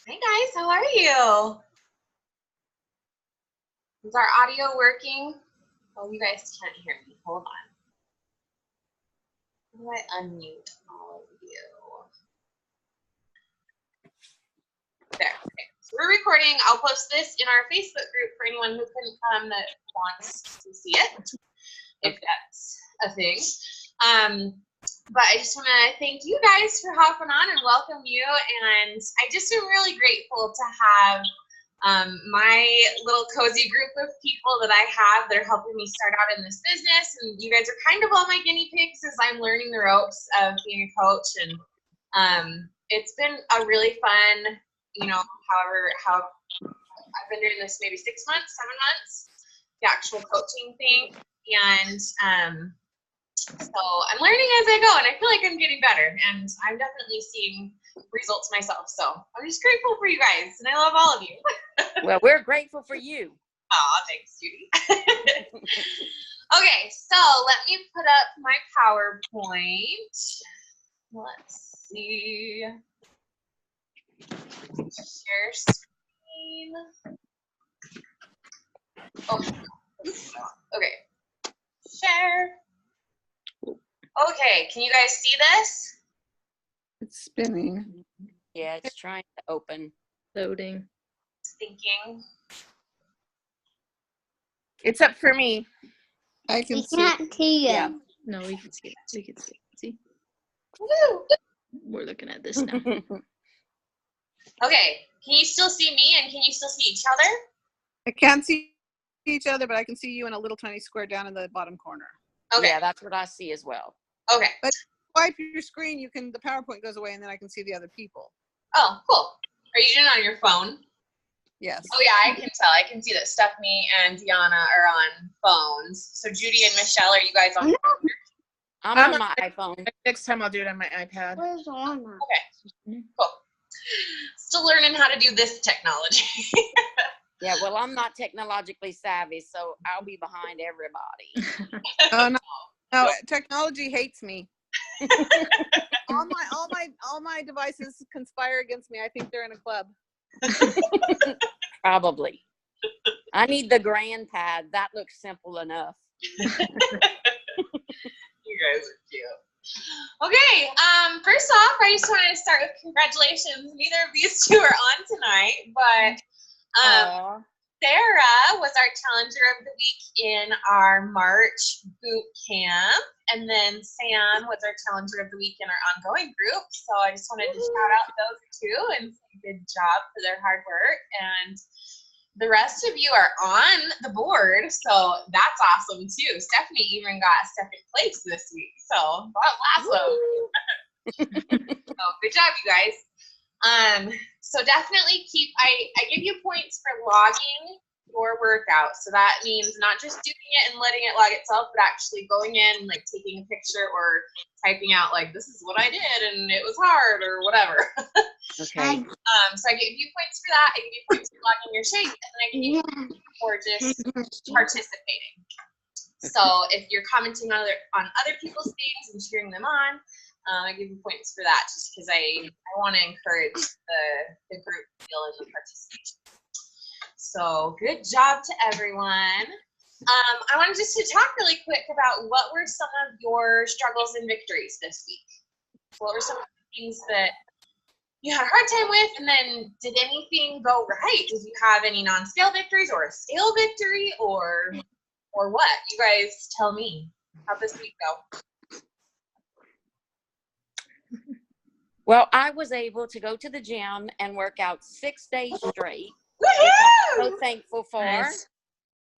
Hey guys, how are you? Is our audio working? Oh, you guys can't hear me. Hold on. How do I unmute all of you? There. Okay. So we're recording. I'll post this in our Facebook group for anyone who couldn't come that wants to see it, if that's a thing. But I just want to thank you guys for hopping on and welcome you. And I just am really grateful to have my little cozy group of people that I have that are helping me start out in this business. And you guys are kind of all my guinea pigs as I'm learning the ropes of being a coach. And it's been a really fun, how I've been doing this maybe 6 months, 7 months, the actual coaching thing. And so I'm learning as I go, and I feel like I'm getting better, and I'm definitely seeing results myself. So I'm just grateful for you guys, and I love all of you. Well, we're grateful for you. Aw, thanks, Judy. Okay, so let me put up my PowerPoint. Let's see. Share screen. Oh, okay. Share. Okay, can you guys see this? It's spinning. Yeah, it's trying to open. Loading. It's thinking. It's up for me. I can We see. can't see it. Yeah. No, we can see it. We can see it. See? Woo! We're looking at this now. Okay, can you still see me and can you still see each other? I can't see each other, but I can see you in a little tiny square down in the bottom corner. Okay. Yeah, that's what I see as well. Okay. Swipe your screen, the PowerPoint goes away, and then I can see the other people. Oh, cool. Are you doing it on your phone? Yes. Oh yeah, I can tell. I can see that Stephanie and Deanna are on phones. So Judy and Michelle, are you guys on? I'm on my iPhone. Next time I'll do it on my iPad. Where's Anna? Okay. Cool. Still learning how to do this technology. Yeah, well, I'm not technologically savvy, so I'll be behind everybody. Oh no, technology hates me. all my devices conspire against me. I think they're in a club. Probably. I need the grand pad. That looks simple enough. You guys are cute. Okay, first off, I just wanted to start with congratulations. Neither of these two are on tonight, but Sarah was our Challenger of the Week in our March boot camp, and then Sam was our Challenger of the Week in our ongoing group. So I just wanted to shout out those two and say good job for their hard work. And the rest of you are on the board, so that's awesome too. Stephanie even got second place this week, so that's awesome. So good job, you guys. So definitely I give you points for logging your workout. So that means not just doing it and letting it log itself, but actually going in, like taking a picture or typing out like, this is what I did and it was hard or whatever. Okay. So I give you points for that. I give you points for logging your shape, and then I give you points for just participating. So if you're commenting on other people's things and cheering them on, I give you points for that, just because I want to encourage the group feel in the participation. So good job to everyone. I wanted just to talk really quick about what were some of your struggles and victories this week. What were some of the things that you had a hard time with, and then did anything go right? Did you have any non-scale victories or a scale victory or what? You guys tell me. How'd this week go? Well, I was able to go to the gym and work out 6 days straight, which I'm so thankful for. Nice.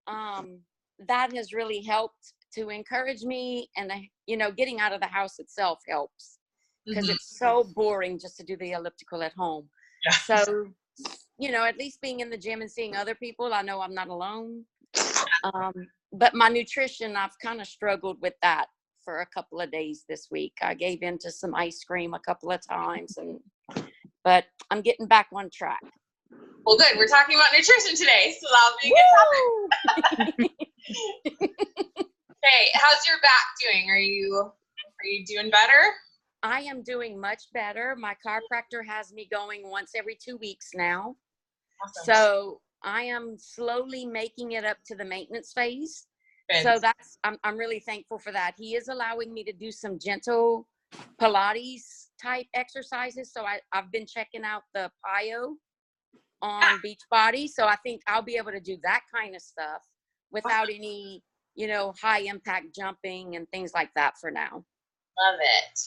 That has really helped to encourage me, and getting out of the house itself helps, because it's so boring just to do the elliptical at home. Yeah. So, at least being in the gym and seeing other people, I know I'm not alone. But my nutrition, I've kind of struggled with that for a couple of days this week. I gave in to some ice cream a couple of times, but I'm getting back on track. Well, good. We're talking about nutrition today, so that'll be a good topic. Hey, how's your back doing? Are you doing better? I am doing much better. My chiropractor has me going once every 2 weeks now. Awesome. So I am slowly making it up to the maintenance phase. Good. So I'm really thankful for that. He is allowing me to do some gentle Pilates type exercises. So I've been checking out the PiYo on Beachbody. So I think I'll be able to do that kind of stuff without any, high impact jumping and things like that for now. Love it.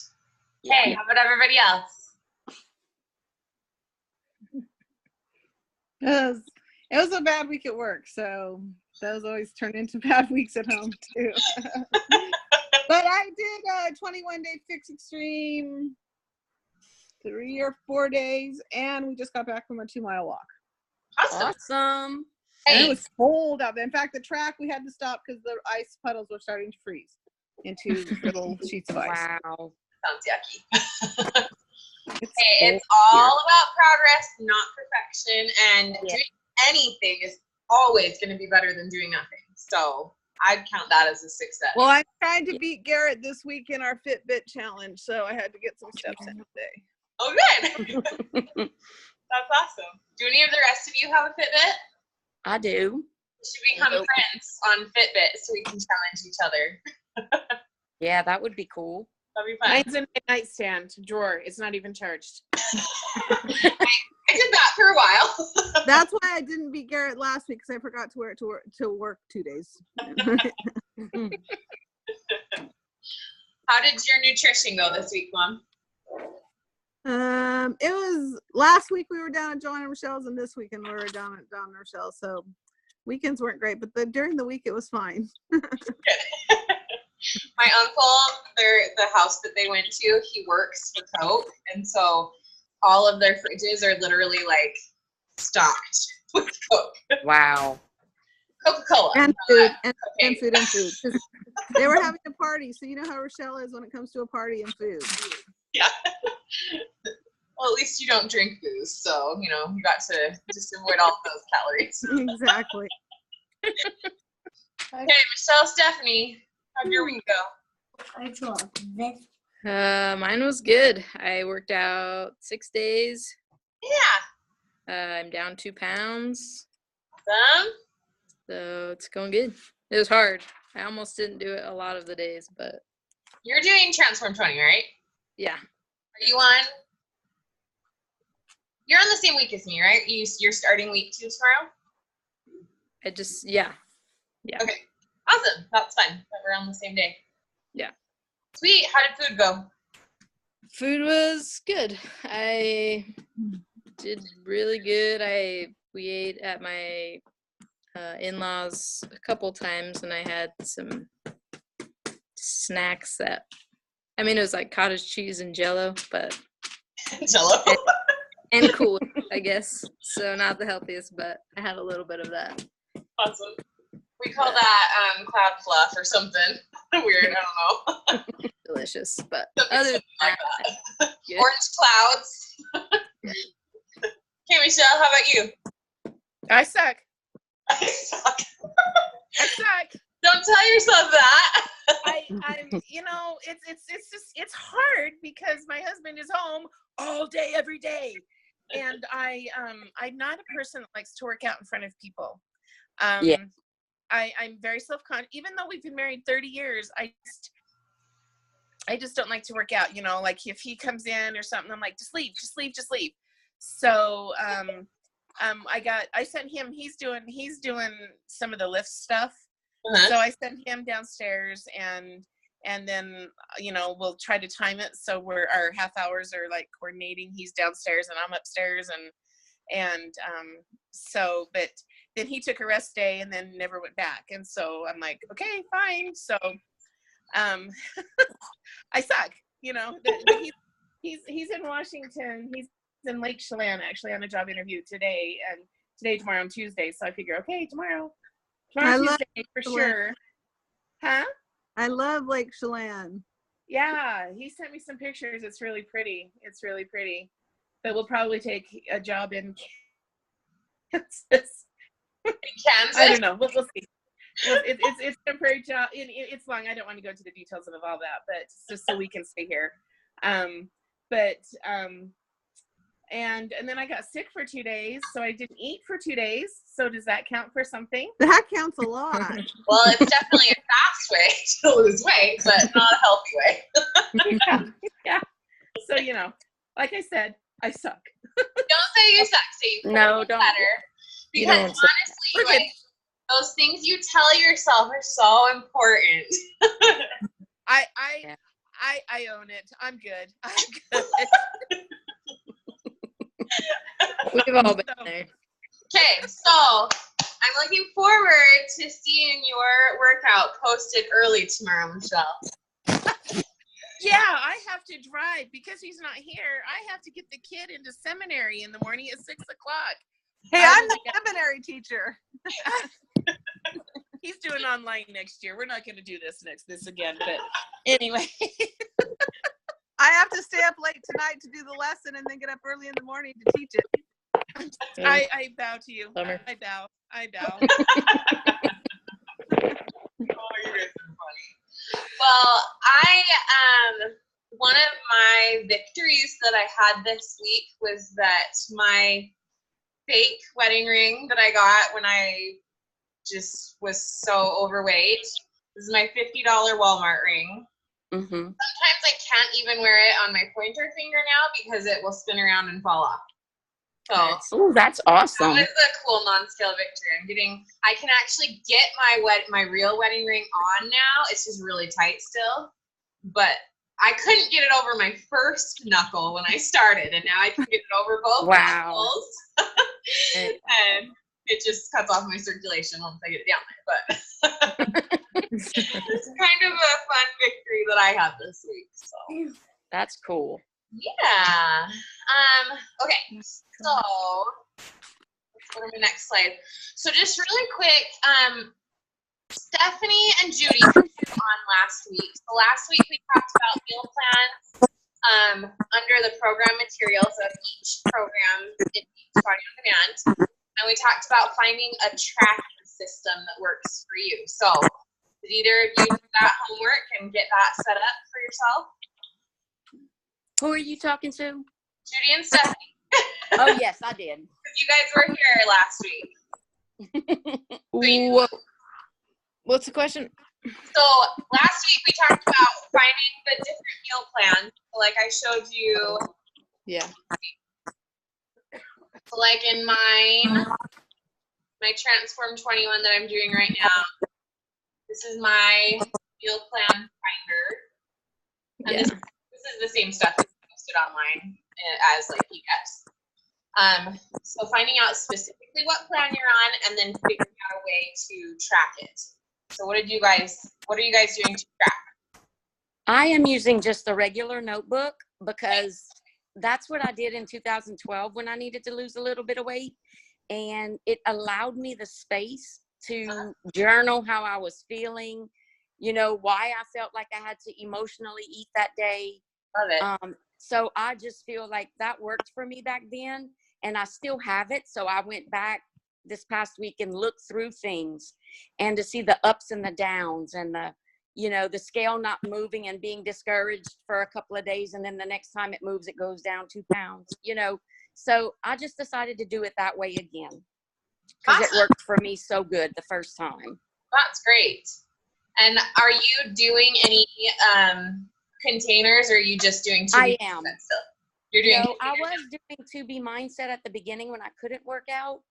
Hey, how about everybody else? It was a bad week at work, so those always turn into bad weeks at home too. But I did a 21-day Fix Extreme, 3 or 4 days, and we just got back from a 2-mile walk. Awesome. And it was cold out there. In fact, the track we had to stop because the ice puddles were starting to freeze into little sheets of ice. Wow. Sounds yucky. It's all about progress, not perfection, and doing anything is always going to be better than doing nothing. So I'd count that as a success. Well, I tried to beat Garrett this week in our Fitbit challenge, so I had to get some steps in today. Oh, good. That's awesome. Do any of the rest of you have a Fitbit? I do. We should become friends on Fitbit so we can challenge each other. Yeah, that would be cool. That'd be fun. Mine's in my nightstand drawer. It's not even charged. I did that for a while. That's why I didn't beat Garrett last week, because I forgot to wear it to work 2 days. How did your nutrition go this week, Mom? It was last week we were down at Joanne and Rochelle's, and this weekend we were down at Rochelle's. So weekends weren't great, but during the week it was fine. My uncle, the house that they went to, he works for Coke, and so all of their fridges are literally like stocked with Coke. Wow. Coca-Cola. And food, and food. 'Cause they were having a party, so you know how Rochelle is when it comes to a party and food. Yeah. Well, at least you don't drink booze, so you got to just avoid all of those calories. Exactly. Okay, Michelle, Stephanie, how'd your week go? Mine was good. I worked out 6 days. Yeah. I'm down 2 pounds. Awesome. So it's going good. It was hard. I almost didn't do it a lot of the days, but You're doing Transform 20, right? yeah. Are you on? You're on the same week as me, right? You're starting week 2 tomorrow? Yeah. Okay. Awesome. That's fun that we're on the same day. Yeah. Sweet. How did food go? Food was good. I did really good. We ate at my in-laws a couple times, and I had some snacks it was like cottage cheese and Jell-O, but Jell-O. and cool, I guess. So not the healthiest, but I had a little bit of that. Awesome. We call that cloud fluff or something weird. I don't know. Delicious, but Something other than like that, that. Orange clouds. Okay, Michelle, how about you? I suck. I suck. I suck. Don't tell yourself that. I'm it's hard because my husband is home all day, every day. And I'm not a person that likes to work out in front of people. I'm very self-conscious. Even though we've been married 30 years, I just don't like to work out, like if he comes in or something, I'm like, just leave. So I sent him, he's doing some of the lift stuff. Uh-huh. So I sent him downstairs and then, we'll try to time it. So our half hours are like coordinating. He's downstairs and I'm upstairs but then he took a rest day and then never went back. And so I'm like, okay, fine. So, I suck, but he's in Washington. He's in Lake Chelan actually on a job interview today, tomorrow, and Tuesday. So I figure, okay, tomorrow Tuesday for sure. Huh? I love Lake Chelan. Yeah, he sent me some pictures. It's really pretty. But we'll probably take a job in Kansas. Kansas? I don't know. We'll see. It's a temporary job. It's long. I don't want to go into the details of all that, but just so we can stay here. And then I got sick for 2 days, so I didn't eat for 2 days. So does that count for something? That counts a lot. Well, it's definitely a fast way to lose weight, but not a healthy way. Yeah. So, like I said, I suck. Don't say you suck, say you No, don't. better. Because don't say honestly, like, those things you tell yourself are so important. I own it. I'm good. We've all been there. Okay, so I'm looking forward to seeing your workout posted early tomorrow, Michelle. Yeah, I have to drive because he's not here. I have to get the kid into seminary in the morning at 6 o'clock. Hey, I'm the seminary teacher. He's doing online next year. We're not going to do this again, but anyway. I have to stay up late tonight to do the lesson and then get up early in the morning to teach it. I bow to you. Bummer. I bow. Oh, you guys are funny. Well, one of my victories that I had this week was that my fake wedding ring that I got when I just was so overweight. This is my $50 Walmart ring. Mm-hmm. Sometimes I can't even wear it on my pointer finger now because it will spin around and fall off. So Oh, that's awesome. that was a cool non-scale victory. I can actually get my real wedding ring on now. It's just really tight still. But I couldn't get it over my first knuckle when I started, and now I can get it over both knuckles. And it just cuts off my circulation once I get it down there. But it's kind of a fun victory that I had this week. So That's cool. yeah. Okay. So let's go to my next slide. So just really quick, Stephanie and Judy were on last week. So last week we talked about meal plans under the program materials of each program in each Body on Demand. And we talked about finding a tracking system that works for you. So did either of you do that homework and get that set up for yourself? Who are you talking to? Judy and Stephanie. Oh, yes, I did. You guys were here last week. What's the question? So last week we talked about finding the different meal plans. So like I showed you. Yeah. So like in mine, my Transform 21 that I'm doing right now, this is my meal plan finder. And this is the same stuff that's posted online as like PDFs. So finding out specifically what plan you're on and then figuring out a way to track it. So what are you guys doing to track? I am using just the regular notebook because that's what I did in 2012 when I needed to lose a little bit of weight. And it allowed me the space to journal how I was feeling, why I felt like I had to emotionally eat that day. Love it. So I just feel like that worked for me back then, and I still have it. So I went back this past week and looked through things and to see the ups and the downs and the scale not moving and being discouraged for a couple of days. And then the next time it moves, it goes down 2 pounds, So I just decided to do it that way again because it worked for me so good the first time. That's great. And are you doing any containers, or are you just doing 2B I am. Still? You're doing. I was doing 2B Mindset at the beginning when I couldn't work out.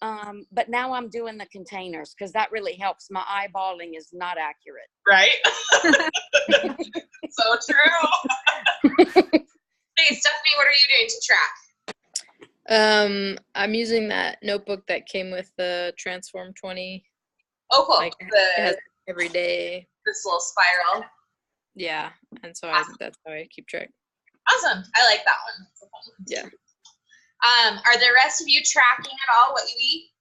Mm-hmm. But now I'm doing the containers because that really helps. My eyeballing is not accurate. Right? So true. Hey, Stephanie, what are you doing to track? I'm using that notebook that came with the Transform 20. Oh, cool. Like, it has every day. This little spiral. Yeah, and so that's how I keep track. Awesome. I like that one. That's a fun one. Yeah. Are the rest of you tracking at all what you eat?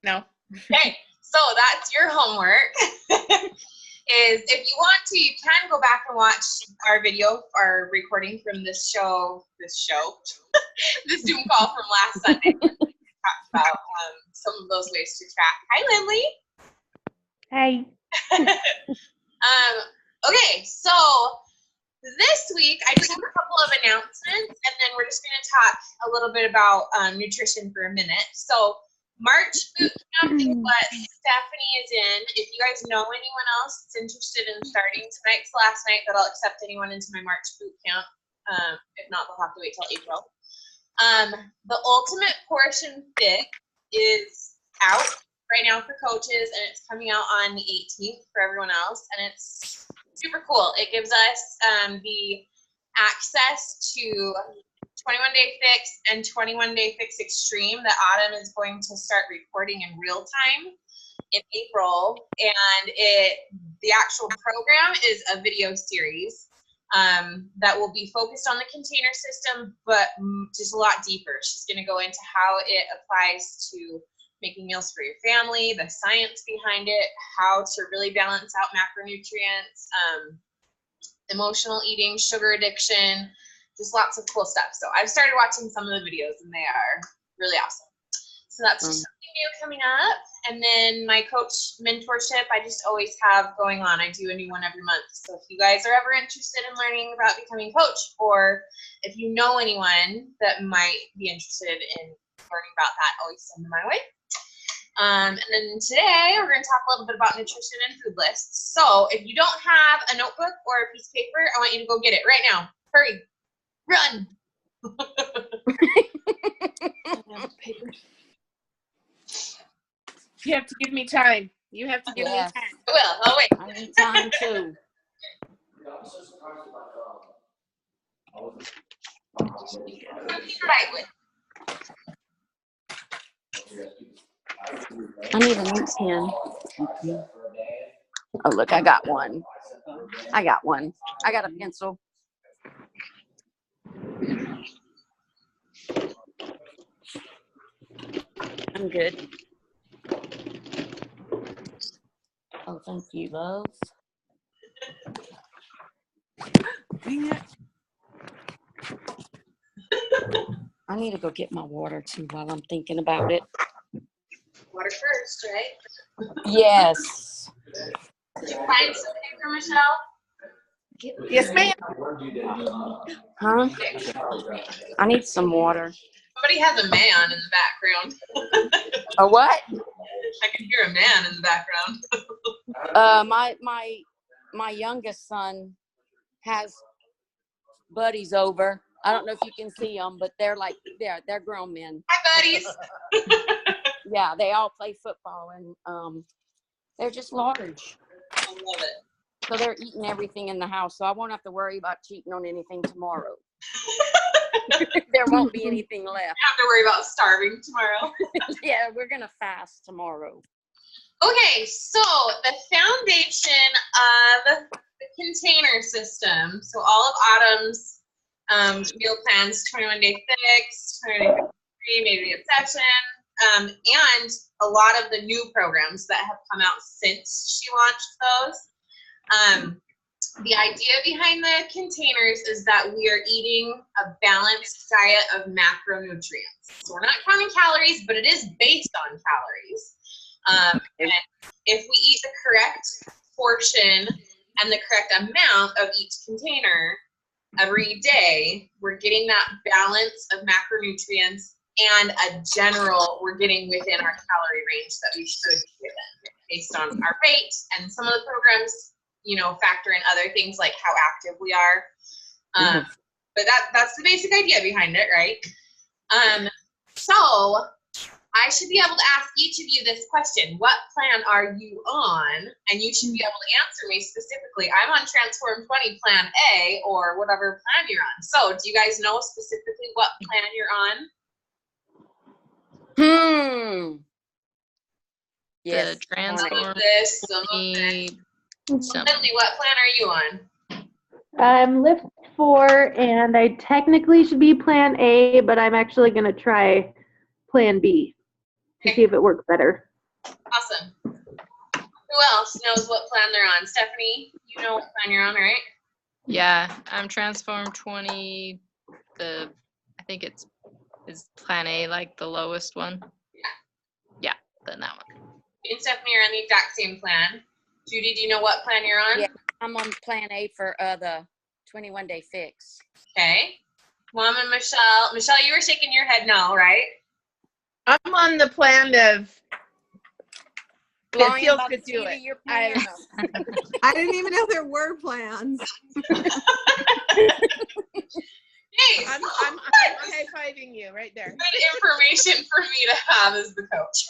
No. Okay, so that's your homework. Is if you want to, you can go back and watch our recording from this Zoom call from last Sunday. We talked about some of those ways to track. Hi, Lindley. Hey. Okay, so this week, I just have a couple of announcements, and then we're just going to talk a little bit about nutrition for a minute. So, March boot camp is what Stephanie is in. If you guys know anyone else that's interested in starting, tonight's the last night that I'll accept anyone into my March boot camp. If not, they'll have to wait till April. The Ultimate Portion Fit is out right now for coaches, and it's coming out on the 18th for everyone else, and it's super cool. It gives us the access to 21 Day Fix and 21 Day Fix Extreme that Autumn is going to start recording in real time in April, and the actual program is a video series that will be focused on the container system, but just a lot deeper. She's going to go into how it applies to making meals for your family, the science behind it, how to really balance out macronutrients, emotional eating, sugar addiction, just lots of cool stuff. So I've started watching some of the videos, and they are really awesome. So that's just something new coming up. And then my coach mentorship, I just always have going on. I do a new one every month. So if you guys are ever interested in learning about becoming a coach, or if you know anyone that might be interested in learning about that, always send them my way. And then today we're going to talk a little bit about nutrition and food lists. So if you don't have a notebook or a piece of paper, I want you to go get it right now. Hurry. Run. You have to give me time. You have to give me Yes. time. I will. I'll wait. I need time too. Right with. I need a new pen. Oh, look, I got one. I got a pencil. I'm good. Oh, thank you, love. I need to go get my water too while I'm thinking about it. Water first, right? Yes. Did you find something for Michelle? Yes, ma'am. Huh? I need some water. Somebody has a man in the background. A what? I can hear a man in the background. My youngest son has buddies over. I don't know if you can see them, but they're grown men. Hi, buddies. Yeah, they all play football, and they're just large. I love it. So they're eating everything in the house, so I won't have to worry about cheating on anything tomorrow. There won't be anything left. I have to worry about starving tomorrow. Yeah, we're gonna fast tomorrow. Okay, so the foundation of the container system. So all of Autumn's meal plans, 21 Day Fix, 21 Day Fix Free, maybe Obsession, and a lot of the new programs that have come out since she launched those. The idea behind the containers is that we are eating a balanced diet of macronutrients. So we're not counting calories, but it is based on calories. And if we eat the correct portion and the correct amount of each container every day, we're getting that balance of macronutrients and a general, we're getting within our calorie range that we should be within based on our weight. And some of the programs, factor in other things like how active we are. But that's the basic idea behind it, right? So I should be able to ask each of you this question. What plan are you on? And you should be able to answer me specifically. I'm on Transform 20 Plan A, or whatever plan you're on. So do you guys know specifically what plan you're on? Yes. The Transform Some of this. some. Lindley, what plan are you on? I'm Lift 4, and I technically should be Plan A, but I'm actually going to try Plan B to see if it works better. Awesome. Who else knows what plan they're on? Stephanie, you know what plan you're on, right? Yeah, I'm Transform 20. I think is Plan A, like the lowest one. Yeah, then that one. Me and Stephanie are on the exact same plan. Judy, do you know what plan you're on? Yeah, I'm on Plan A for the 21 Day Fix. Okay. Mom and Michelle. Michelle, you were shaking your head no, right? I'm on the plan of it Flying feels by good the to seat do of it. your I don't pants. know. I didn't even know there were plans. Hey, I'm so high-fiving you right there. good information for me to have as the coach.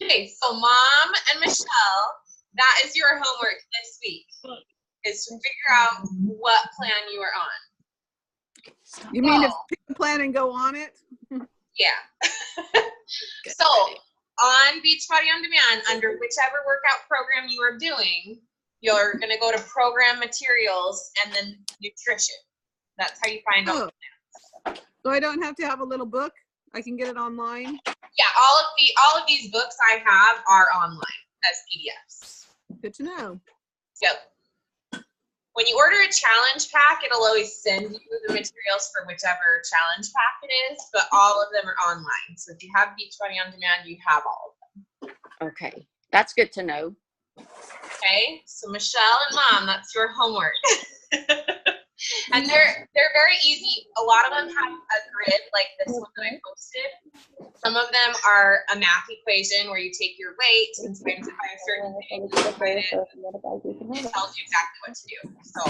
Okay, so Mom and Michelle, that is your homework this week, is to figure out what plan you are on. You mean to So, pick a plan and go on it? yeah. So, on Beachbody On Demand, under whichever workout program you are doing, you're going to go to program materials and then nutrition. That's how you find all. Oh. So I don't have to have a little book? I can get it online? Yeah, all of these books I have are online as PDFs. Good to know. Yep. When you order a challenge pack, it'll always send you the materials for whichever challenge pack it is, but all of them are online. So if you have Beachbody On Demand, you have all of them. Okay, that's good to know. Okay, so Michelle and Mom, that's your homework. And they're very easy. A lot of them have a grid like this one that I posted. Some of them are a math equation where you take your weight and times it by a certain thing, divide it, and it tells you exactly what to do. So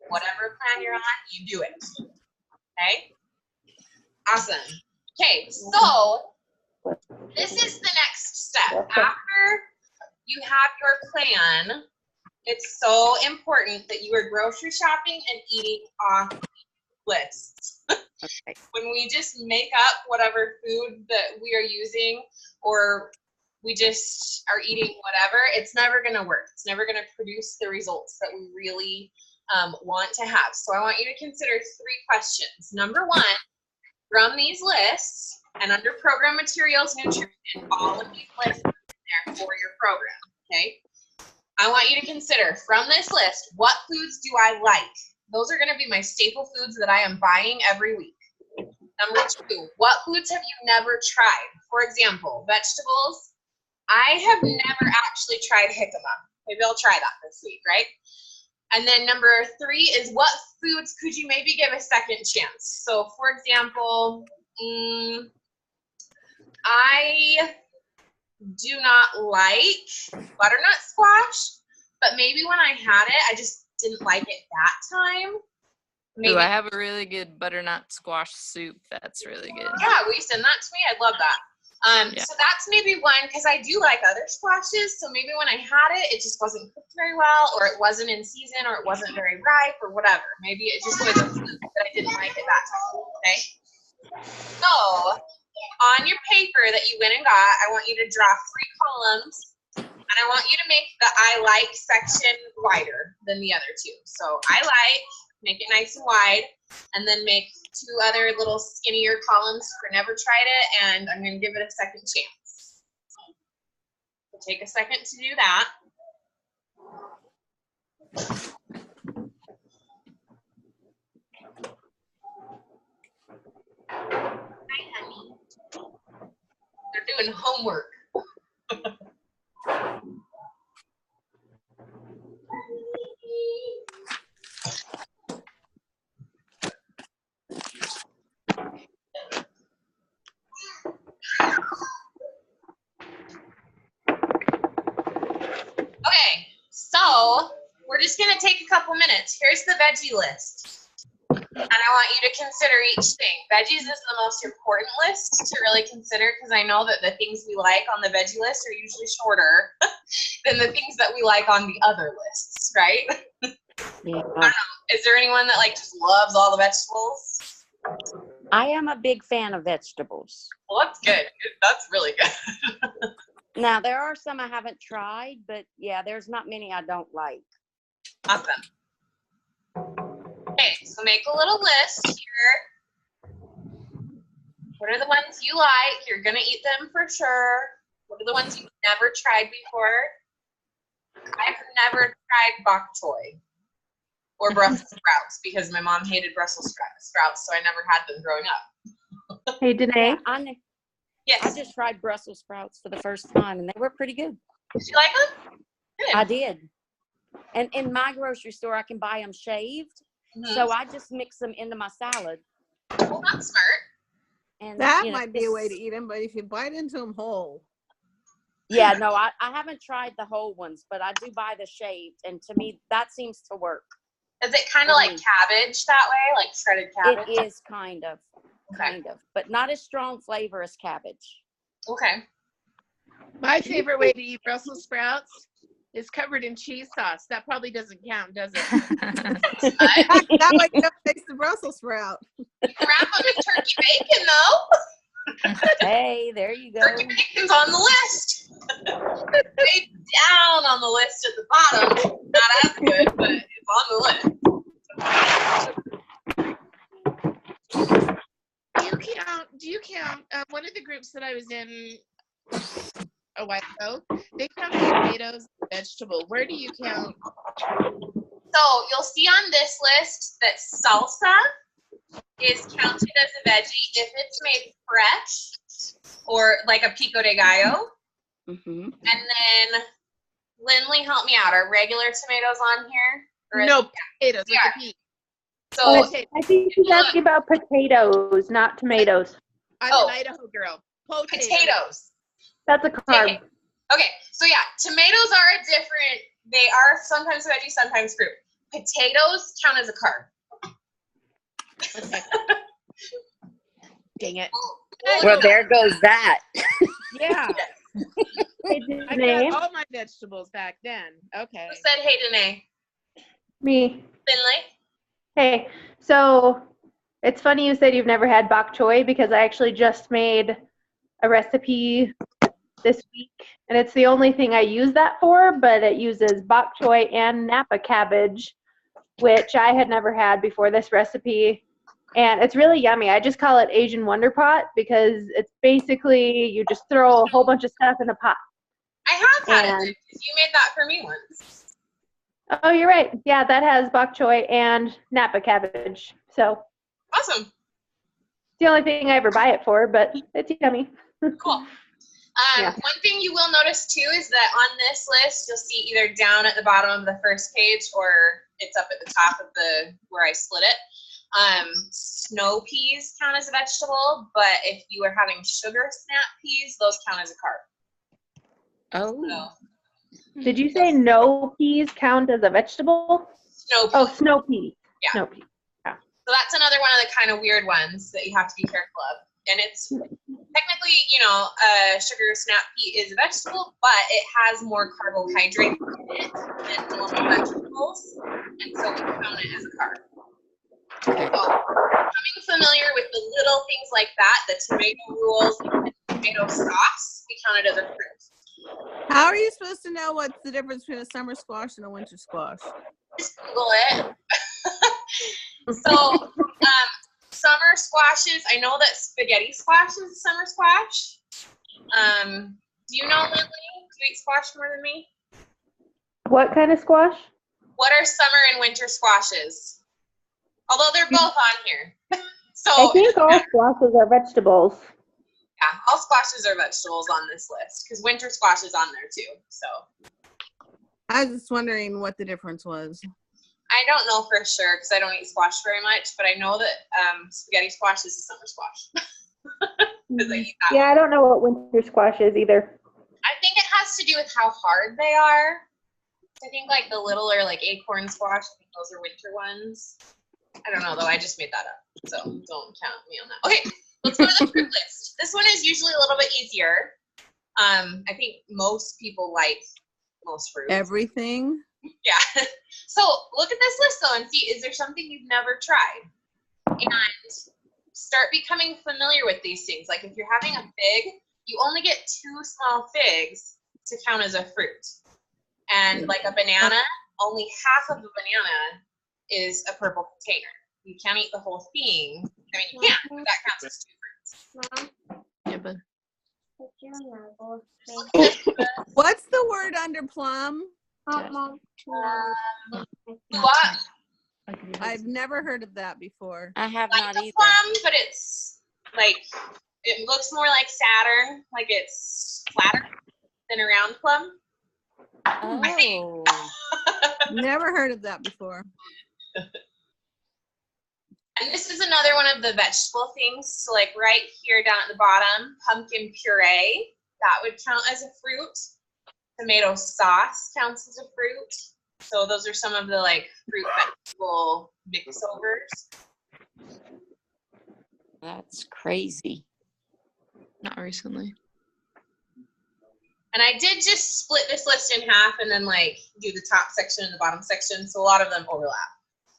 whatever plan you're on, you do it. Okay? Awesome. Okay, so this is the next step. After you have your plan, it's so important that you are grocery shopping and eating off lists. Okay. When we just make up whatever food that we are using, or we just are eating whatever, it's never going to work. It's never going to produce the results that we really want to have. So I want you to consider 3 questions. Number 1, from these lists and under program materials, nutrition, all of these lists are in there for your program. Okay. I want you to consider from this list, what foods do I like? Those are going to be my staple foods that I am buying every week. Number 2, what foods have you never tried? For example, vegetables. I have never actually tried jicama. Maybe I'll try that this week, right? And then number 3 is what foods could you maybe give a second chance? So for example, I do not like butternut squash, but maybe when I had it, I just didn't like it that time. Maybe. Ooh, I have a really good butternut squash soup. That's really good. Yeah, will you send that to me? I'd love that. Yeah. So that's maybe one, because I do like other squashes. So maybe when I had it, it just wasn't cooked very well, or it wasn't in season, or it wasn't very ripe, or whatever. Maybe it just was a food that I didn't like at that time. Okay. So on your paper that you went and got, I want you to draw 3 columns, and I want you to make the I like section wider than the other 2. So I like, make it nice and wide, and then make 2 other little skinnier columns for never tried it, and I'm going to give it a second chance. So take a second to do that. Hi, honey. They're doing homework. Okay, so we're just gonna take a couple minutes. Here's the veggie list. And I want you to consider each thing. Veggies is the most important list to really consider, because I know that the things we like on the veggie list are usually shorter than the things that we like on the other lists, right? Yeah. Is there anyone that like just loves all the vegetables? I am a big fan of vegetables. Well, that's good. That's really good. Now, there are some I haven't tried, but yeah, there's not many I don't like. Awesome. Okay, so make a little list here. What are the ones you like? You're gonna eat them for sure. What are the ones you've never tried before? I've never tried bok choy or Brussels sprouts because my mom hated Brussels sprouts, so I never had them growing up. Hey, Danae. I Yes. just tried Brussels sprouts for the first time, and they were pretty good. Did you like them? Good. I did. And in my grocery store, I can buy them shaved. Mhm. So I just mix them into my salad. Well, that's smart. And That you know, might be a way to just- eat them, but if you bite into them whole, Yeah, no, I haven't tried the whole ones, but I do buy the shaved. And to me, that seems to work. Is it kind of like cabbage that way, like shredded cabbage? It is kind of, but not as strong flavor as cabbage. Okay. My favorite way to eat Brussels sprouts is covered in cheese sauce. That probably doesn't count, does it? that way you don't taste the Brussels sprout. You can wrap them in turkey bacon, though. Hey, there you go. Turkey bacon's on the list. Way down on the list at the bottom. Not as good, but it's on the list. Do you count one of the groups that I was in a while ago, they count tomatoes as a vegetable. Where do you count? So you'll see on this list that salsa is counted as a veggie if it's made fresh or like a pico de gallo. Mm-hmm. And then Lindley, help me out. Are regular tomatoes on here? Or is- No, potatoes. Yeah. Like a pea. So I think she's asking about potatoes, not tomatoes. I'm Oh. an Idaho girl. potatoes. That's a carb. Okay. Okay, so yeah, tomatoes are a different, they are sometimes veggie, sometimes fruit. Potatoes count as a carb. Okay. Dang it. Well, there goes that. Yeah. Hey, I Danae, got all my vegetables back then. Okay. Who said, hey, Danae? me. Finley? Hey, so it's funny you said you've never had bok choy because I actually just made a recipe this week, and it's the only thing I use that for, but it uses bok choy and Napa cabbage, which I had never had before this recipe, and it's really yummy. I just call it Asian Wonder Pot because it's basically you just throw a whole bunch of stuff in a pot. I have had And- it. You made that for me once. Oh, you're right. Yeah, that has bok choy and Napa cabbage. So Awesome. it's the only thing I ever buy it for, but it's yummy. Cool. Yeah. One thing you will notice too is that on this list, you'll see either down at the bottom of the first page or it's up at the top of the where I split it. Snow peas count as a vegetable, but if you are having sugar snap peas, those count as a carb. Oh. So, Did you say no peas count as a vegetable? snow peas. Oh, snow peas. Yeah. Snow peas. So that's another one of the kind of weird ones that you have to be careful of. And it's technically, sugar snap pea is a vegetable, but it has more carbohydrate in it than normal vegetables. And so we count it as a carb. So becoming familiar with the little things like that, the tomato rules, and tomato sauce, we count it as a fruit. How are you supposed to know what's the difference between a summer squash and a winter squash? Just Google it. So, summer squashes, I know that spaghetti squash is a summer squash. Do you know, Lindley? Do you eat squash more than me? What kind of squash? What are summer and winter squashes? Although they're both on here. So, I think all squashes are vegetables. yeah, all squashes are vegetables on this list because winter squash is on there too. So, I was just wondering what the difference was. I don't know for sure because I don't eat squash very much, but I know that spaghetti squash is a summer squash. 'Cause I eat that Yeah, I don't know what winter squash is either. I think it has to do with how hard they are. I think like the littler like acorn squash, I think those are winter ones. I don't know though, I just made that up. So don't count me on that. Okay, let's go to the fruit list. This one is usually a little bit easier. I think most people like most fruits. Everything. Yeah. So look at this list though and see, is there something you've never tried? And start becoming familiar with these things. Like if you're having a fig, you only get 2 small figs to count as a fruit. And like a banana, only half of the banana is a purple container. You can't eat the whole thing. I mean, you can, but that counts as 2 fruits. Yeah, but What's the word under plum? What? I've never heard of that before. I have Like not the either. plum, but it's like, it looks more like Saturn, like it's flatter than a round plum. Oh. Never heard of that before. And this is another one of the vegetable things. So like right here down at the bottom, pumpkin puree, that would count as a fruit. Tomato sauce counts as a fruit. So those are some of the like fruit vegetable mix-overs. That's crazy. Not recently. And I did just split this list in half and then like do the top section and the bottom section. So a lot of them overlap.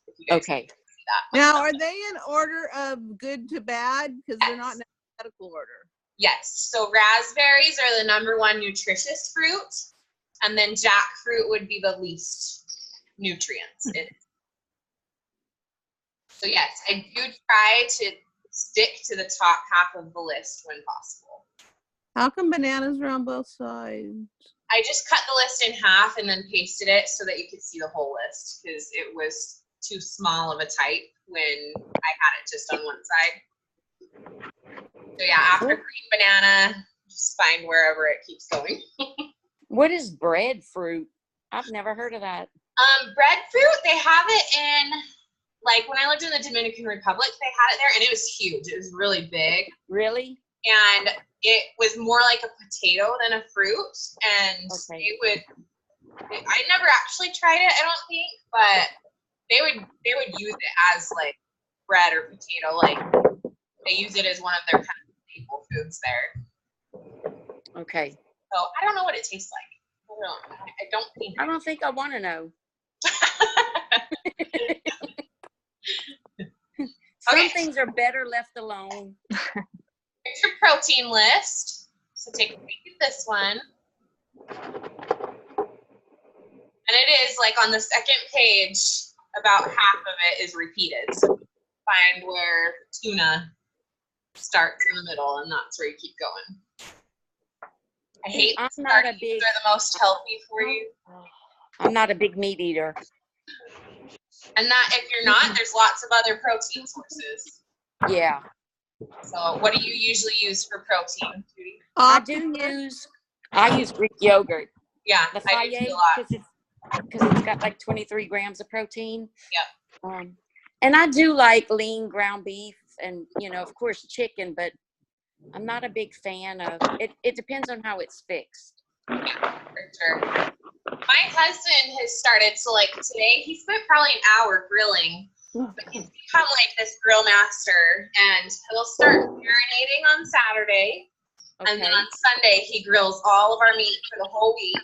If you guys Okay. can see that. Now, are they in order of good to bad? Because they're not in alphabetical order. Yes. So raspberries are the #1 nutritious fruit. And then jackfruit would be the least nutrients in it. So yes, I do try to stick to the top half of the list when possible. How come bananas are on both sides? I just cut the list in half and then pasted it so that you could see the whole list because it was too small of a type when I had it just on one side. So yeah, after green banana, just find wherever it keeps going. What is breadfruit? I've never heard of that. Breadfruit, they have it in, like when I lived in the Dominican Republic, they had it there and it was huge. It was really big. Really? And it was more like a potato than a fruit. And Okay. I never actually tried it, I don't think, but they would use it as like bread or potato. Like they use it as one of their kind of staple foods there. Okay. So I don't know what it tastes like. I don't think. I don't think I want to know. Some Okay. things are better left alone. Here's your protein list. So take a peek at this one. And it is like on the second page, about half of it is repeated. So find where tuna starts in the middle, and that's where you keep going. I hate I'm that not a sardines big- are the most healthy for you. I'm not a big meat eater. And that if you're not, there's lots of other protein sources. Yeah. So what do you usually use for protein, Judy? I use Greek yogurt. Yeah, The I do Fage, too a lot. because it's got like 23 grams of protein. Yep. And I do like lean ground beef and, of course, chicken, but I'm not a big fan of it. It depends on how it's fixed. For sure. My husband has started, so like today, he spent probably an hour grilling. But he's become like this grill master, and he'll start marinating on Saturday. Okay. And then on Sunday, he grills all of our meat for the whole week.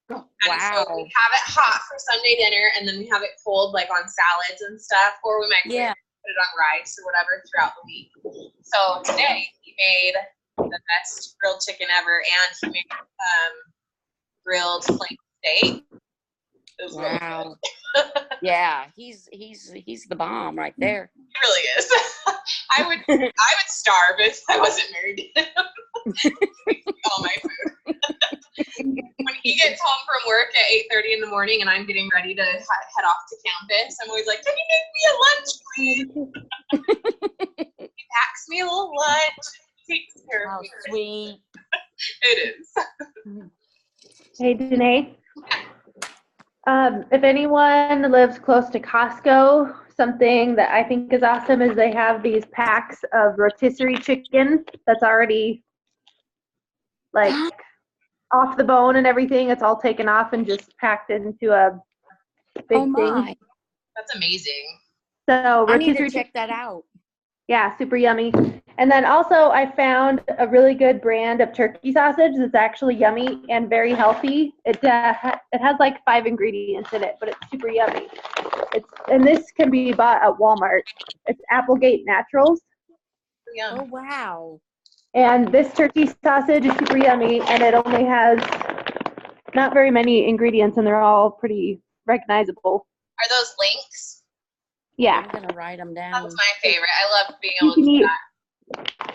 And Wow. so we have it hot for Sunday dinner, and then we have it cold, like on salads and stuff, or we might put it on rice or whatever throughout the week. So today, he made the best grilled chicken ever, and he made grilled plain steak. It was really good. Wow. Yeah, he's the bomb right there. He really is. I would starve if I wasn't married to him. All my food. When he gets home from work at 8:30 in the morning and I'm getting ready to head off to campus, I'm always like, "Can you make me a lunch, please?" He packs me a little lunch. He takes care How of me. sweet. It is. Hey, Danae. If anyone lives close to Costco, something that I think is awesome is they have these packs of rotisserie chicken that's already like off the bone and everything. It's all taken off and just packed into a big Oh my. thing. That's amazing. So I need rotisserie to check that out. Yeah, super yummy. And then also I found a really good brand of turkey sausage that's actually yummy and very healthy. It has like 5 ingredients in it, but it's super yummy. And this can be bought at Walmart. It's Applegate Naturals. Yum. Oh wow. And this turkey sausage is super yummy, and it only has not very many ingredients, and they're all pretty recognizable. Are those links? Yeah. I'm gonna write them down. That's my favorite. I love being able You to can do eat,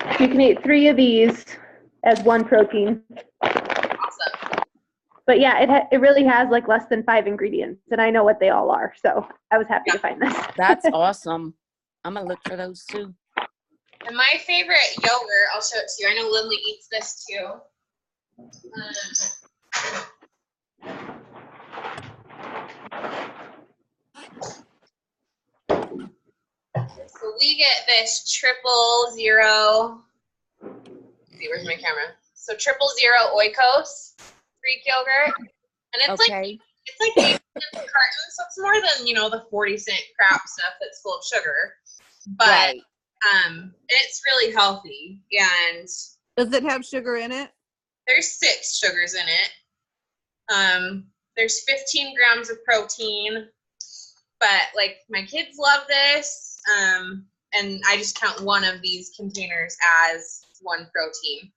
that. you can eat 3 of these as one protein. Awesome. But yeah, it really has like less than 5 ingredients, and I know what they all are, so I was happy to find this. That's awesome. I'm gonna look for those too. And my favorite yogurt, I'll show it to you. I know Lindley eats this too. So we get this 000. Let's see, where's my camera? So 000 Oikos Greek yogurt, and it's like Okay. it's like 8 cents a carton, so it's more than the 40-cent crap stuff that's full of sugar. But Right. it's really healthy, and Does it have sugar in it? there's 6 sugars in it. There's 15 grams of protein, but like my kids love this, and I just count one of these containers as one protein.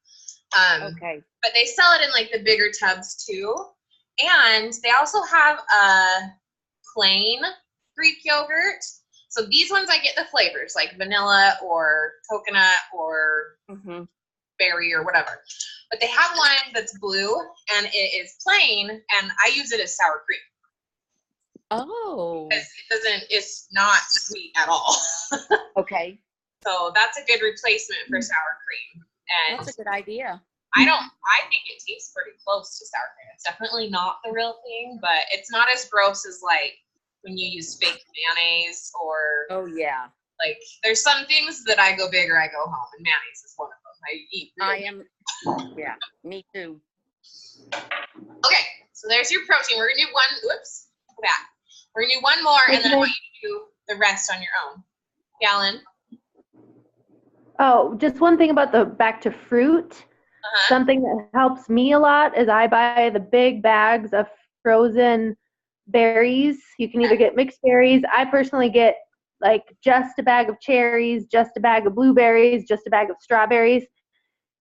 Okay. But they sell it in like the bigger tubs too, and they also have a plain Greek yogurt. So these ones I get the flavors like vanilla or coconut or Mm-hmm. berry or whatever. But they have one that's blue and it is plain, and I use it as sour cream Oh. because it's not sweet at all. Okay. So that's a good replacement for sour cream. And That's a good idea. I think it tastes pretty close to sour cream. It's definitely not the real thing, but it's not as gross as like when you use fake mayonnaise or Oh yeah. like there's some things that I go big or I go home, and mayonnaise is one of them. I eat. I Really. am. Yeah. Me too. Okay, so there's your protein. We're gonna do one. Whoops, go back. We're gonna do one more, and then I want you to do the rest on your own. Gallon. Oh, just one thing about the back to fruit. Something that helps me a lot is I buy the big bags of frozen berries. You can either get mixed berries. I personally get like just a bag of cherries, just a bag of blueberries, just a bag of strawberries.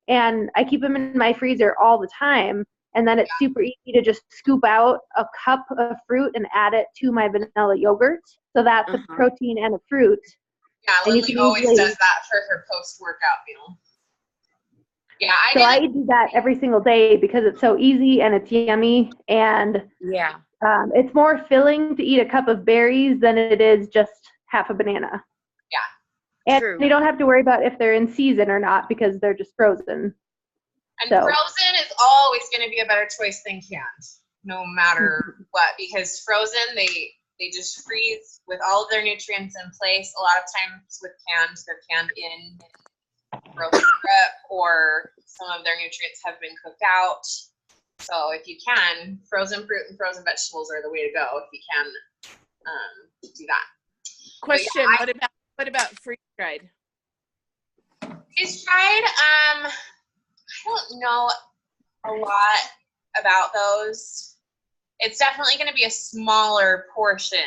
And I keep them in my freezer all the time. And then it's super easy to just scoop out a cup of fruit and add it to my vanilla yogurt. So that's a protein and a fruit. Yeah, And you Lily can always easily- does that for her post-workout meal. Yeah, I do that every single day because it's so easy and it's yummy, and Yeah. it's more filling to eat a cup of berries than it is just half a banana. Yeah. And True. you don't have to worry about if they're in season or not because they're just frozen. And So- frozen is always going to be a better choice than canned, no matter what, because frozen, they just freeze with all of their nutrients in place. A lot of times with canned, they're canned in frozen syrup, or some of their nutrients have been cooked out. So if you can, frozen fruit and frozen vegetables are the way to go if you can do that. Question: What about freeze dried? Freeze dried, I don't know a lot about those. It's definitely going to be a smaller portion,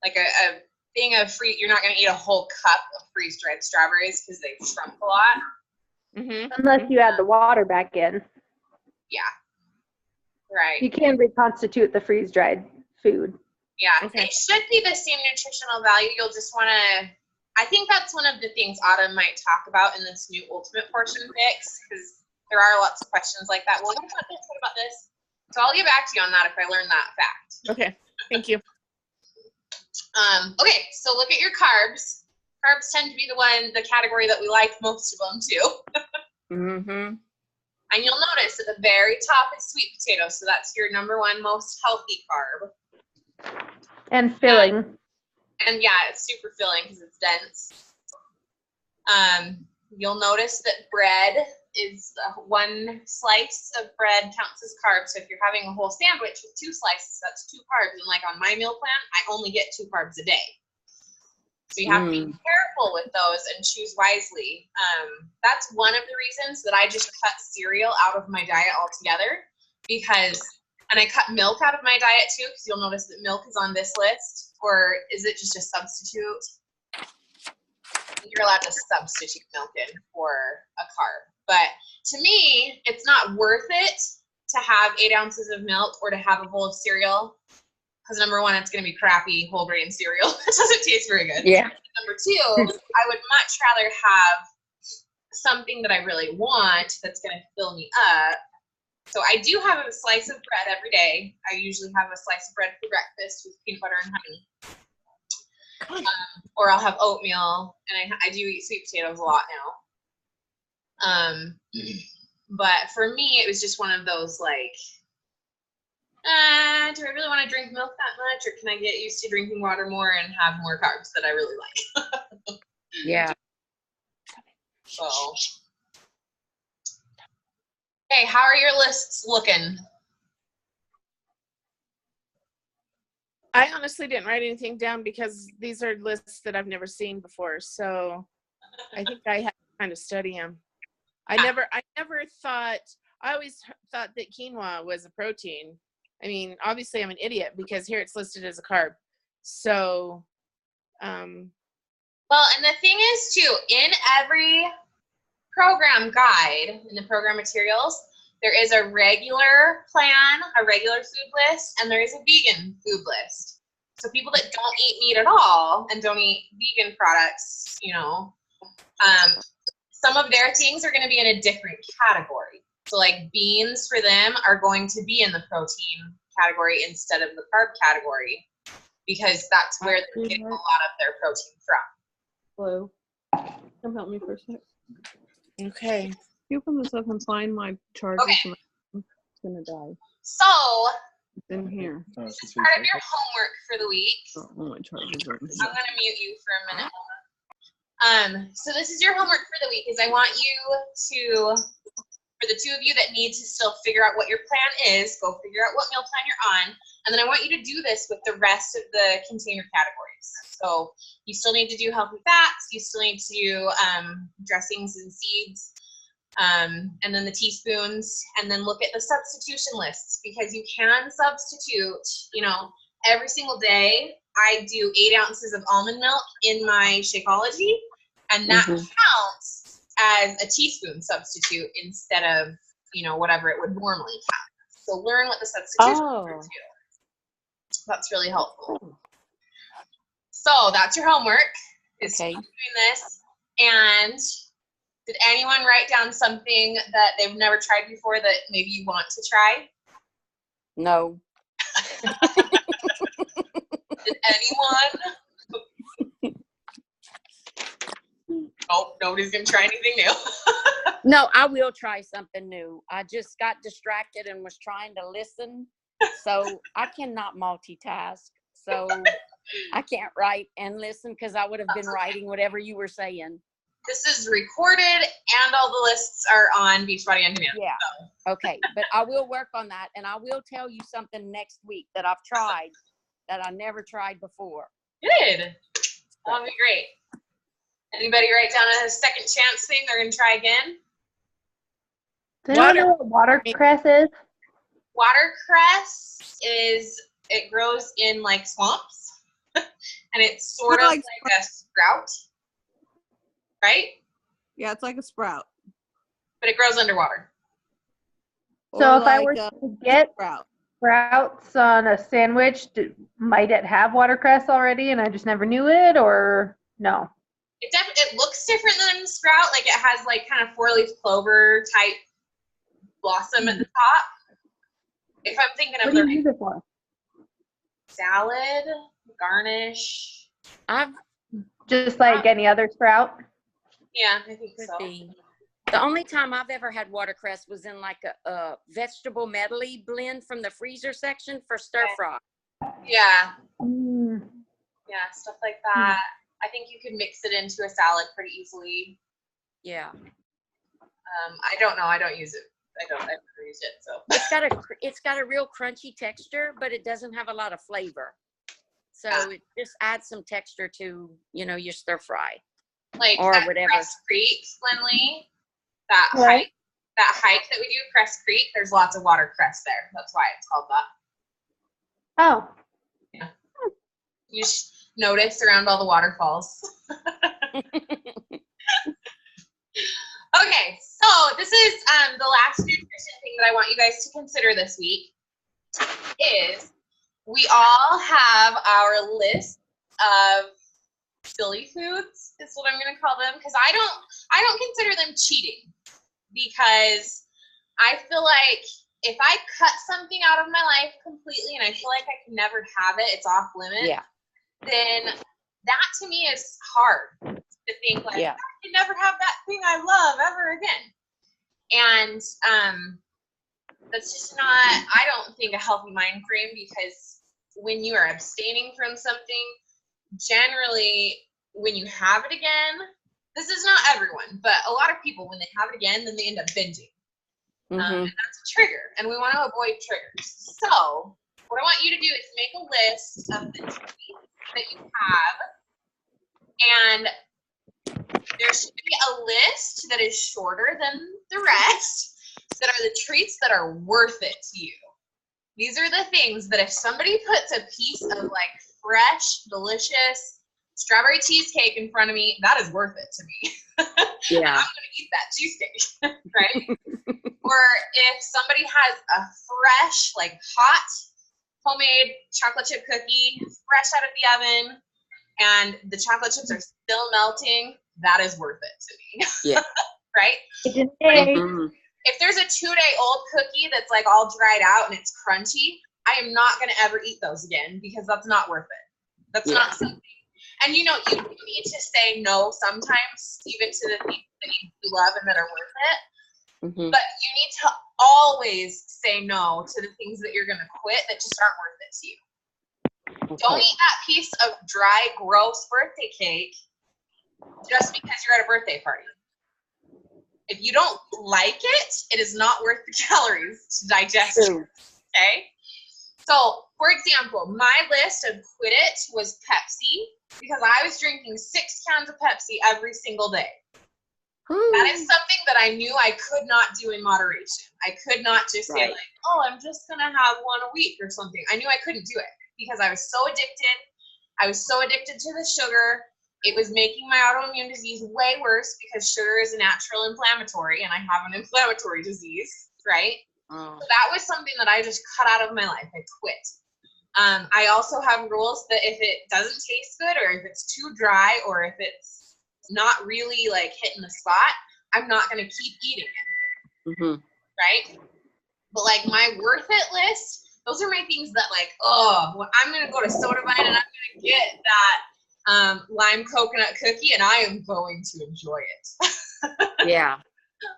like a thing of you're not going to eat a whole cup of freeze dried strawberries because they've shrunk a lot. Mm-hmm. Unless you add the water back in. Yeah. Right. You can reconstitute the freeze-dried food. Yeah. Okay. It should be the same nutritional value. You'll just want to, I think that's one of the things Autumn might talk about in this new Ultimate Portion Fix, because there are lots of questions like that. Well, what about this? What about this? So I'll get back to you on that if I learn that fact. Okay. Thank you. Okay, so look at your carbs. Carbs tend to be the category that we like most of them too. Mm-hmm. And you'll notice at the very top is sweet potato, so that's your number one most healthy carb. And filling. And yeah, it's super filling because it's dense. You'll notice that bread is one slice of bread counts as carbs. So if you're having a whole sandwich with 2 slices, that's 2 carbs. And like on my meal plan, I only get 2 carbs a day. So you have to be careful with those and choose wisely. That's one of the reasons that I just cut cereal out of my diet altogether, and I cut milk out of my diet too, because you'll notice that milk is on this list. Or is it just a substitute? You're allowed to substitute milk in for a carb. But to me, it's not worth it to have 8 ounces of milk or to have a bowl of cereal. Because number one, it's going to be crappy whole grain cereal. It doesn't taste very good. Yeah. Number two, I would much rather have something that I really want that's going to fill me up. So I do have a slice of bread every day. I usually have a slice of bread for breakfast with peanut butter and honey. Or I'll have oatmeal, and I do eat sweet potatoes a lot now. But for me, it was just one of those like, do I really want to drink milk that much, or can I get used to drinking water more and have more carbs that I really like? Yeah. So, hey, how are your lists looking? I honestly didn't write anything down because these are lists that I've never seen before. So I think I have to kind of study them. I never thought, I always thought that quinoa was a protein. I mean, obviously I'm an idiot because here it's listed as a carb. So, Well, and the thing is too, in every program guide, in the program materials, there is a regular plan, a regular food list, and there is a vegan food list. So people that don't eat meat at all and don't eat vegan products, you know, some of their things are going to be in a different category. So like beans for them are going to be in the protein category instead of the carb category, because that's where they're getting a lot of their protein from. Hello. Come help me for a sec. okay. You open this up and find my charger. Okay. I'm gonna die. So It's in here. this is part of your homework for the week. Oh, all my chargers are in I'm here. gonna mute you for a minute. So this is your homework for the week, is I want you to, for the two of you that need to still figure out what your plan is, go figure out what meal plan you're on, and then I want you to do this with the rest of the container categories. So you still need to do healthy fats, you still need to do dressings and seeds, and then the teaspoons, and then look at the substitution lists, because you can substitute, you know, every single day. I do 8 ounces of almond milk in my Shakeology, and that counts as a teaspoon substitute instead of, you know, whatever it would normally count. So learn what the substitution are too. That's really helpful. So that's your homework, is Okay. doing this. And did anyone write down something that they've never tried before that maybe you want to try? No. Did anyone? Oh, nobody's gonna try anything new. No, I will try something new. I just got distracted and was trying to listen. So I cannot multitask. So I can't write and listen because I would have been writing whatever you were saying. This is recorded and all the lists are on Beachbody On Demand. Yeah. Okay. But I will work on that, and I will tell you something next week that I've tried that I never tried before. Good. That'll be great. Anybody write down a second chance thing they're gonna try again? Does anyone know what watercress is? Watercress it grows in like swamps, and it's sort of like a sprout, right? Yeah, it's like a sprout. But it grows underwater. So Or if I like were a to get sprout. sprouts on a sandwich, might it have watercress already and I just never knew it, or no? It looks different than sprout. Like it has like kind of 4-leaf clover type blossom at the top. If I'm thinking of What do the you use it for? salad, garnish. I've Just like any other sprout? Yeah, I think could so. be. The only time I've ever had watercress was in like a vegetable medley blend from the freezer section for stir fry. Yeah, Mm. yeah, stuff like that. I think you could mix it into a salad pretty easily. Yeah. I don't know. I don't use it. I've never used it, so. It's got a real crunchy texture, but it doesn't have a lot of flavor. So it just adds some texture to, you know, your stir fry. Like or at whatever. Crest Creek, Lindley, that Right. hike that we do, Crest Creek, there's lots of watercress there. That's why it's called that. Oh. You just notice around all the waterfalls. Okay, so this is the last nutrition thing that I want you guys to consider this week is we all have our list of silly foods, is what I'm going to call them, because I don't consider them cheating, because I feel like if I cut something out of my life completely and I feel like I can never have it, it's off limits, Yeah. then that to me is hard to think like, Yeah. I can never have that thing I love ever again. And That's just not, I don't think, a healthy mind frame, because when you are abstaining from something, generally when you have it again, this is not everyone, but a lot of people, when they have it again, then they end up binging. Mhm. And that's a trigger, and we want to avoid triggers. So what I want you to do is make a list of the treats that you have, and there should be a list that is shorter than the rest, that are the treats that are worth it to you. These are the things that if somebody puts a piece of like fresh, delicious strawberry cheesecake in front of me, that is worth it to me. Yeah. I'm going to eat that cheesecake, right? Or if somebody has a fresh, like hot, homemade chocolate chip cookie, fresh out of the oven, and the chocolate chips are still melting, that is worth it to me. Yeah. Right? Mhm. If there's a 2-day-old cookie that's like all dried out and it's crunchy, I am not going to ever eat those again, because that's not worth it. That's not something. And you know, you need to say no sometimes, even to the things that you love and that are worth it. Mhm. But you need to always say no to the things that you're going to quit that just aren't worth it to you. Don't Okay. eat that piece of dry, gross birthday cake just because you're at a birthday party. If you don't like it, it is not worth the calories to digest it. True. Okay? So, for example, my list of quit it was Pepsi, because I was drinking 6 cans of Pepsi every single day. That is something that I knew I could not do in moderation. I could not just say Right. like, oh, I'm just going to have one a week or something. I knew I couldn't do it because I was so addicted. I was so addicted to the sugar. It was making my autoimmune disease way worse, because sugar is a natural inflammatory and I have an inflammatory disease, right? Oh. So that was something that I just cut out of my life. I quit. I also have rules that if it doesn't taste good, or if it's too dry, or if it's not really like hitting the spot, I'm not going to keep eating it, Mhm. right? But like my worth it list, those are my things that like, oh, well, I'm going to go to Soda Vine and I'm going to get that lime coconut cookie and I am going to enjoy it. Yeah.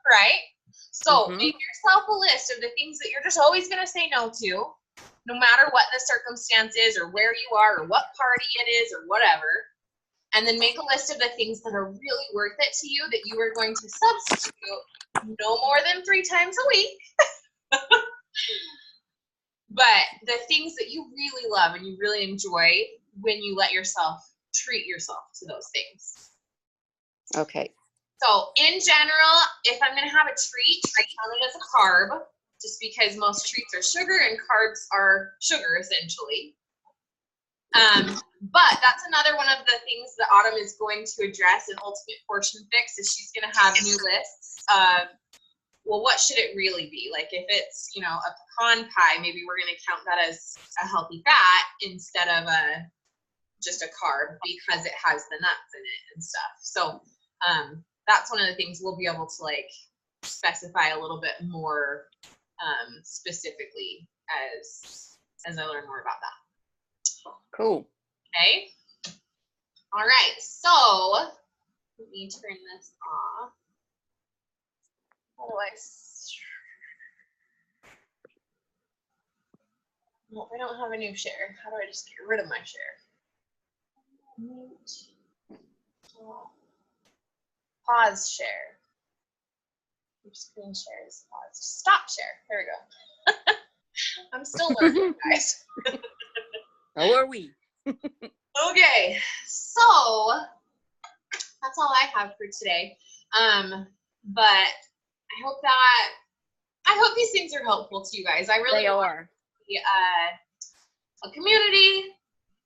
Right? So Mhm. make yourself a list of the things that you're just always going to say no to, no matter what the circumstance is, or where you are, or what party it is, or whatever. And then make a list of the things that are really worth it to you, that you are going to substitute no more than 3 times a week. But the things that you really love and you really enjoy, when you let yourself treat yourself to those things. Okay. So in general, if I'm going to have a treat, I count it as a carb, just because most treats are sugar and carbs are sugar, essentially. But that's another one of the things that Autumn is going to address in Ultimate Portion Fix, is she's going to have new lists of, well, what should it really be? Like if it's, you know, a pecan pie, maybe we're going to count that as a healthy fat instead of just a carb, because it has the nuts in it and stuff. So that's one of the things we'll be able to like specify a little bit more specifically as I learn more about that. Cool. Okay. All right. So let me turn this off. How do I? Well, I don't have a new share. How do I just get rid of my share? Mute. Pause share. Your screen share is paused. Stop share. There we go. I'm still learning, guys. So are we. Okay, so that's all I have for today. But I hope these things are helpful to you guys. I really They want are. it to be a community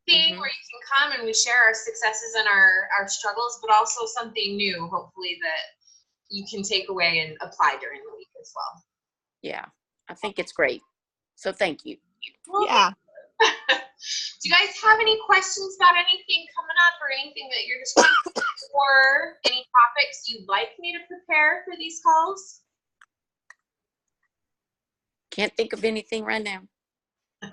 thing Mhm. where you can come and we share our successes and our struggles, but also something new, hopefully, that you can take away and apply during the week as well. Yeah. I think it's great. So thank you. Well, Yeah. do you guys have any questions about anything coming up, or anything that you're just wondering, or any topics you'd like me to prepare for these calls? Can't think of anything right now. You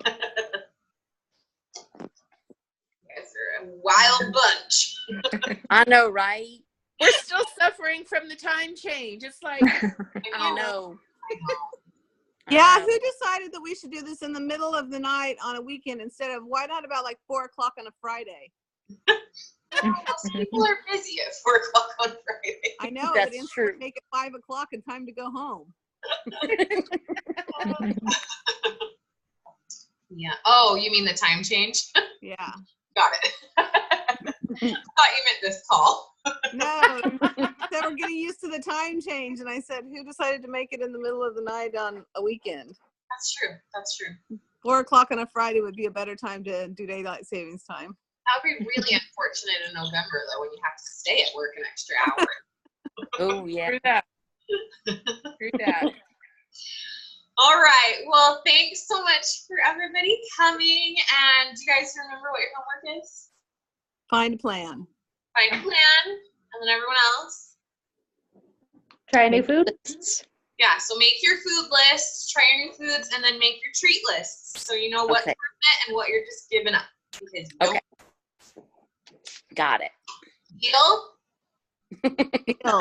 guys are a wild bunch. I know, right? We're still suffering from the time change. It's like, I know. Yeah, Uh, who decided that we should do this in the middle of the night on a weekend instead of, why not about like 4 o'clock on a Friday? Most people are busy at 4 o'clock on Friday. I know, That's but true. make it 5 o'clock and time to go home. Yeah. Oh, you mean the time change? Yeah. Got it. Thought you meant this call. No, they were getting used to the time change, and I said, who decided to make it in the middle of the night on a weekend? That's true. That's true. 4 o'clock on a Friday would be a better time to do daylight savings time. That would be really unfortunate in November, though, when you have to stay at work an extra hour. Oh yeah. True that. True that. All right. Well, thanks so much for everybody coming. And do you guys remember what your homework is? Find a plan. Find a plan. And then everyone else. Try a new food. Yeah. So make your food lists, try your new foods, and then make your treat lists. So you know what's Okay. worth it and what you're just giving up. Because you Okay. Got it. Deal? Deal.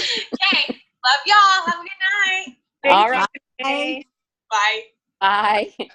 Okay. Love y'all. Have a good night. All right. Bye. Bye. Bye.